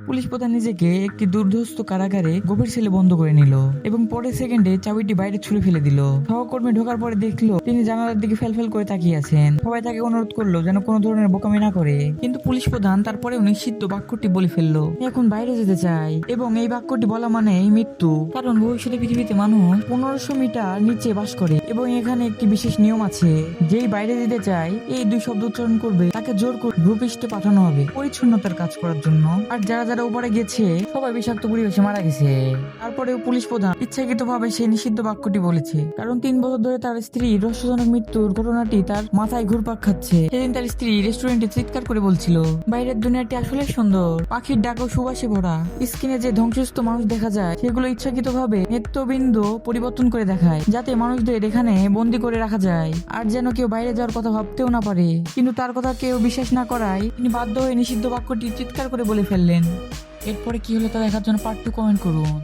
Police প্রধান নিজেকে একটি দুর্ধর্ষ কারাগারে গভীর সেলে বন্ধ করে নিল এবং পরের সেকেন্ডে চাবিটি বাইরে ছুঁড়ে ফেলে দিল। সহকর্মী ঢোকার পরে দেখলো তিনি জানালার দিকে ফেলফেল করে তাকিয়ে আছেন। সবাই তাকে অনুরোধ করলো যেন কোনো ধরনের বোকামি না করে, কিন্তু পুলিশ প্রধান তারপরেও নিষিদ্ধ বাক্যটি বলে ফেললো, এখন বাইরে যেতে চাই। এবং এই বাক্যটি বলা মানে মৃত্যু, কারণ ভবিষ্যতে পৃথিবীতে মানুষ 1500 মিটার নিচে বাস করে এবং এখানে একটি বিশেষ নিয়ম আছে, যেই বাইরে যেতে চায় এই দুই শব্দ উচ্চারণ করবে তাকে জোর করে ভূপৃষ্ঠে পাঠানো হবে পরিচ্ছন্নতার কাজ করার জন্য। আর যারা যারা উপরে গেছে সবাই বিষাক্ত পরিবেশে মারা গেছে। তারপরেও পুলিশ প্রধান ইচ্ছাকৃতভাবে সেই নিষিদ্ধ বাক্যটি বলেছে, কারণ 3 বছর ধরে তার স্ত্রীর রহস্যজনক মৃত্যুর ঘটনাটি তার মাথায় ঘুরপাক খাচ্ছে। সেদিন তার স্ত্রী রেস্টুরেন্টে চিৎকার করে বলছিল, বাইরের দুনিয়াটি আসলে সুন্দর, পাখির ডাক ও সুবাসে ভরা। স্ক্রিনে যে ধ্বংসস্থ মানুষ দেখা যায় সেগুলো ইচ্ছাকৃতভাবে নেত্রবিন্দু পরিবর্তন করে দেখায়, যাতে মানুষদের এখানে বন্দি করে রাখা যায় আর যেন কেউ বাইরে যাওয়ার কথা ভাবতেও না পারে। কিন্তু তার কথা কেউ বিশ্বাস না করায় তিনি বাধ্য হয়ে নিষিদ্ধ বাক্যটি চিৎকার করে বলে ফেললেন। এরপরে কি হলো তা দেখার জন্য পার্ট 2 কমেন্ট করুন।